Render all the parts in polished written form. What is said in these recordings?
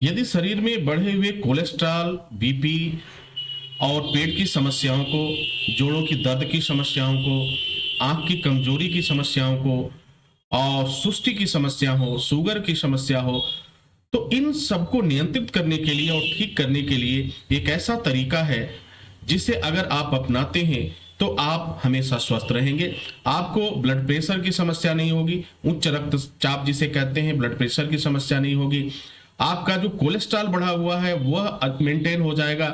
यदि शरीर में बढ़े हुए कोलेस्ट्रॉल, बीपी और पेट की समस्याओं को, जोड़ों की दर्द की समस्याओं को, आंख की कमजोरी की समस्याओं को और सुस्ती की समस्या हो, शुगर की समस्या हो, तो इन सबको नियंत्रित करने के लिए और ठीक करने के लिए एक ऐसा तरीका है जिसे अगर आप अपनाते हैं तो आप हमेशा स्वस्थ रहेंगे। आपको ब्लड प्रेशर की समस्या नहीं होगी, उच्च रक्तचाप जिसे कहते हैं, ब्लड प्रेशर की समस्या नहीं होगी। आपका जो कोलेस्ट्रॉल बढ़ा हुआ है वह मेंटेन हो जाएगा।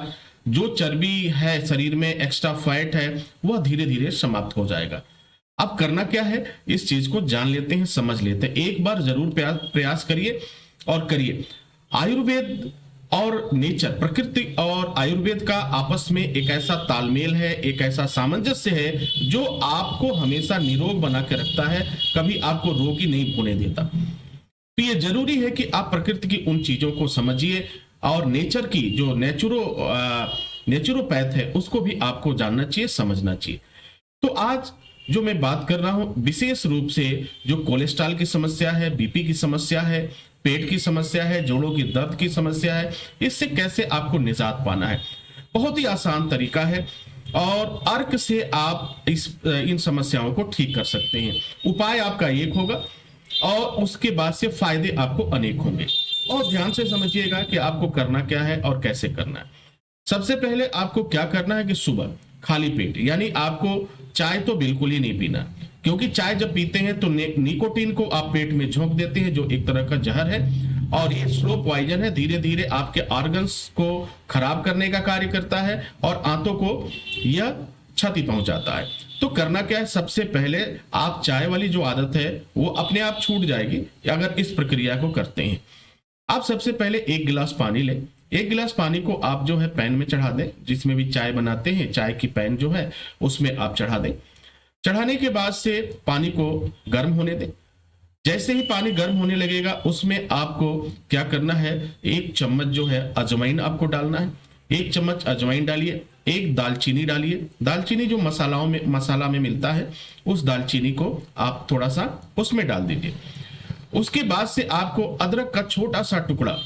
जो चर्बी है शरीर में, एक्स्ट्रा फैट है, वह धीरे धीरे समाप्त हो जाएगा। अब करना क्या है, इस चीज को जान लेते हैं, समझ लेते हैं। एक बार जरूर प्रयास करिए और करिए। आयुर्वेद और नेचर, प्रकृति और आयुर्वेद का आपस में एक ऐसा तालमेल है, एक ऐसा सामंजस्य है जो आपको हमेशा निरोग बना के रखता है, कभी आपको रोगी नहीं होने देता। तो ये जरूरी है कि आप प्रकृति की उन चीजों को समझिए और नेचर की जो नेचुरोपैथ है उसको भी आपको जानना चाहिए, समझना चाहिए। तो आज जो मैं बात कर रहा हूं विशेष रूप से जो कोलेस्ट्रॉल की समस्या है, बीपी की समस्या है, पेट की समस्या है, जोड़ों की दर्द की समस्या है, इससे कैसे आपको निजात पाना है। बहुत ही आसान तरीका है और अर्क से आप इन समस्याओं को ठीक कर सकते हैं। उपाय आपका एक होगा और उसके बाद से फायदे आपको अनेक होंगे। और ध्यान से समझिएगा कि आपको करना क्या है और कैसे करना है। सबसे पहले आपको क्या करना है कि सुबह खाली पेट, यानी आपको चाय तो बिल्कुल ही नहीं पीना, क्योंकि चाय जब पीते हैं तो निकोटीन को आप पेट में झोंक देते हैं, जो एक तरह का जहर है और ये स्लो पॉइजन है। धीरे धीरे आपके ऑर्गन्स को खराब करने का कार्य करता है और आंतों को यह क्षति पहुंचाता है। तो करना क्या है, सबसे पहले आप चाय वाली जो आदत है वो अपने आप छूट जाएगी अगर इस प्रक्रिया को करते हैं। आप सबसे पहले एक गिलास पानी लें। एक गिलास पानी को आप जो है पैन में चढ़ा दें, जिसमें भी चाय बनाते हैं, चाय की पैन जो है उसमें आप चढ़ा दें। चढ़ाने के बाद से पानी को गर्म होने दें। जैसे ही पानी गर्म होने लगेगा उसमें आपको क्या करना है, एक चम्मच जो है अजवाइन आपको डालना है। एक चम्मच अजवाइन डालिए। एक दालचीनी डालिए। दालचीनी जो मसाला में मिलता है, उस दालचीनी को आप थोड़ा सा उसमें डाल दीजिए। उसके बाद से आपको अदरक का छोटा सा टुकड़ा,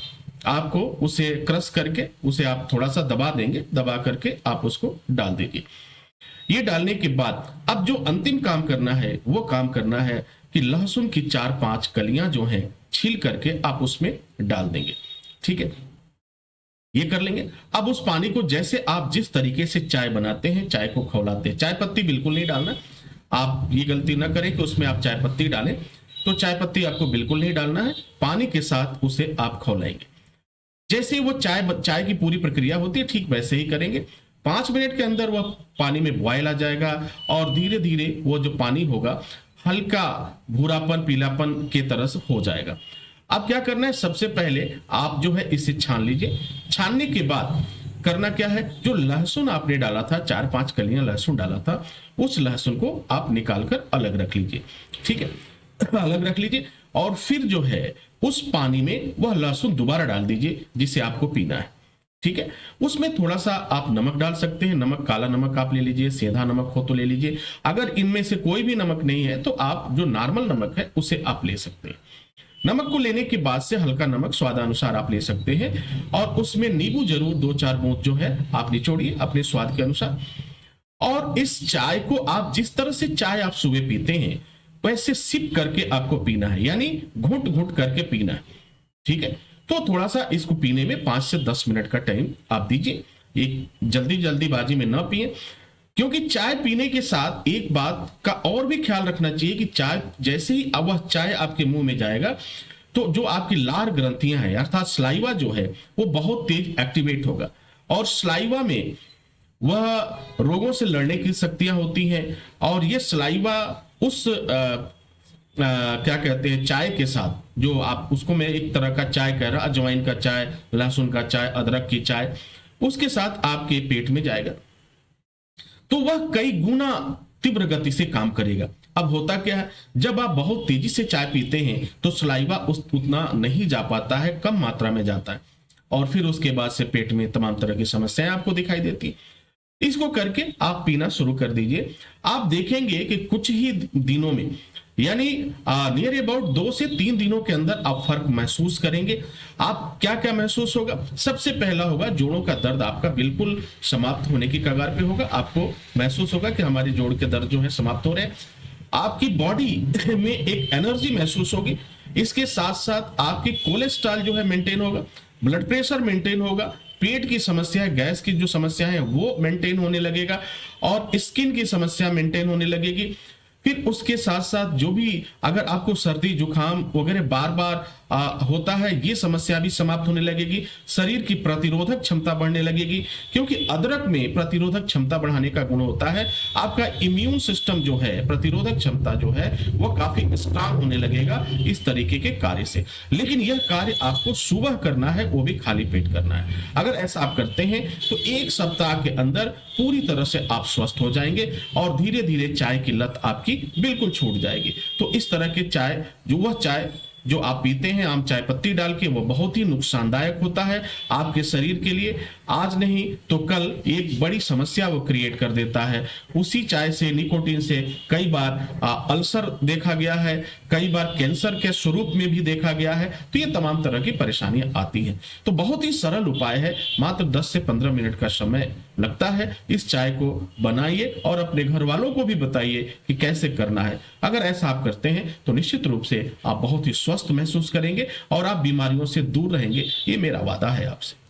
आपको उसे क्रश करके उसे आप थोड़ा सा दबा देंगे, दबा करके आप उसको डाल दीजिए। ये डालने के बाद अब जो अंतिम काम करना है वो काम करना है कि लहसुन की 4-5 कलियां जो हैं छील करके आप उसमें डाल देंगे। ठीक है, ये कर लेंगे। अब उस पानी को, जैसे आप जिस तरीके से चाय बनाते हैं, चाय को खौलाते हैं, चाय पत्ती बिल्कुल नहीं डालना। आप ये गलती ना करें कि उसमें आप चाय पत्ती डालें, तो चाय पत्ती आपको बिल्कुल नहीं डालना है। पानी के साथ उसे आप खौलाएंगे। जैसे ही वो चाय की पूरी प्रक्रिया होती है, ठीक वैसे ही करेंगे। 5 मिनट के अंदर वह पानी में बॉयल आ जाएगा और धीरे धीरे वो जो पानी होगा हल्का भूरापन, पीलापन के तरह से हो जाएगा। अब क्या करना है, सबसे पहले आप जो है इसे छान लीजिए। छानने के बाद करना क्या है, जो लहसुन आपने डाला था, 4-5 कलियां लहसुन डाला था, उस लहसुन को आप निकाल कर अलग रख लीजिए। ठीक है, अलग रख लीजिए और फिर जो है उस पानी में वह लहसुन दोबारा डाल दीजिए जिसे आपको पीना है। ठीक है, उसमें थोड़ा सा आप नमक डाल सकते हैं। नमक, काला नमक आप ले लीजिए, सेंधा नमक हो तो ले लीजिए। अगर इनमें से कोई भी नमक नहीं है तो आप जो नॉर्मल नमक है उसे आप ले सकते हैं। नमक को लेने के बाद से हल्का नमक स्वादानुसार आप ले सकते हैं और उसमें नींबू जरूर 2-4 बूंद जो है आप निचोड़िए अपने स्वाद के अनुसार। और इस चाय को आप जिस तरह से चाय आप सुबह पीते हैं वैसे सिप करके आपको पीना है, यानी घुट घुट करके पीना है। ठीक है, तो थोड़ा सा इसको पीने में 5 से 10 मिनट का टाइम आप दीजिए। एक जल्दीबाजी में ना पिए, क्योंकि चाय पीने के साथ एक बात का और भी ख्याल रखना चाहिए कि चाय जैसे ही अब वह चाय आपके मुंह में जाएगा तो जो आपकी लार ग्रंथियां हैं अर्थात स्लाइवा जो है वो बहुत तेज एक्टिवेट होगा और स्लाइवा में वह रोगों से लड़ने की शक्तियां होती हैं। और ये स्लाइवा उस क्या कहते हैं, चाय के साथ जो आप उसको, मैं एक तरह का चाय कह रहा, अजवाइन का चाय, लहसुन का चाय, अदरक की चाय, उसके साथ आपके पेट में जाएगा तो वह कई गुना तीव्र गति से काम करेगा। अब होता क्या है, जब आप बहुत तेजी से चाय पीते हैं तो सलाइवा उतना नहीं जा पाता है, कम मात्रा में जाता है और फिर उसके बाद से पेट में तमाम तरह की समस्याएं आपको दिखाई देती। इसको करके आप पीना शुरू कर दीजिए। आप देखेंगे कि कुछ ही दिनों में यानी नियर अबाउट 2 से 3 दिनों के अंदर आप फर्क महसूस करेंगे। आप क्या क्या महसूस होगा? सबसे पहला होगा जोड़ों का दर्द आपका बिल्कुल समाप्त होने की कगार पे होगा। आपको महसूस होगा कि हमारे जोड़ के दर्द जो है समाप्त हो रहे हैं। आपकी बॉडी में एक एनर्जी महसूस होगी। इसके साथ साथ आपकी कोलेस्ट्रॉल जो है मेंटेन होगा, ब्लड प्रेशर मेंटेन होगा, पेट की समस्या है, गैस की जो समस्या है वो मेंटेन होने लगेगा और स्किन की समस्या मेंटेन होने लगेगी। फिर उसके साथ साथ जो भी अगर आपको सर्दी जुकाम वगैरह बार बार होता है, ये समस्या भी समाप्त होने लगेगी। शरीर की प्रतिरोधक क्षमता बढ़ने लगेगी, क्योंकि अदरक में प्रतिरोधक क्षमता बढ़ाने का गुण होता है। आपका इम्यून सिस्टम जो है, प्रतिरोधक क्षमता जो है वो काफी स्ट्रांग होने लगेगा इस तरीके के कार्य से। लेकिन यह कार्य आपको सुबह करना है, वो भी खाली पेट करना है। अगर ऐसा आप करते हैं तो 1 सप्ताह के अंदर पूरी तरह से आप स्वस्थ हो जाएंगे और धीरे धीरे चाय की लत आपकी बिल्कुल छूट जाएगी। तो इस तरह के चाय जो आप पीते हैं आम चाय पत्ती डाल के, वो बहुत ही नुकसानदायक होता है आपके शरीर के लिए। आज नहीं तो कल एक बड़ी समस्या वो क्रिएट कर देता है। उसी चाय से, निकोटीन से कई बार अल्सर देखा गया है, कई बार कैंसर के स्वरूप में भी देखा गया है। तो ये तमाम तरह की परेशानियां आती हैं। तो बहुत ही सरल उपाय है, मात्र 10 से 15 मिनट का समय लगता है। इस चाय को बनाइए और अपने घर वालों को भी बताइए कि कैसे करना है। अगर ऐसा आप करते हैं तो निश्चित रूप से आप बहुत ही स्वस्थ महसूस करेंगे और आप बीमारियों से दूर रहेंगे। ये मेरा वादा है आपसे।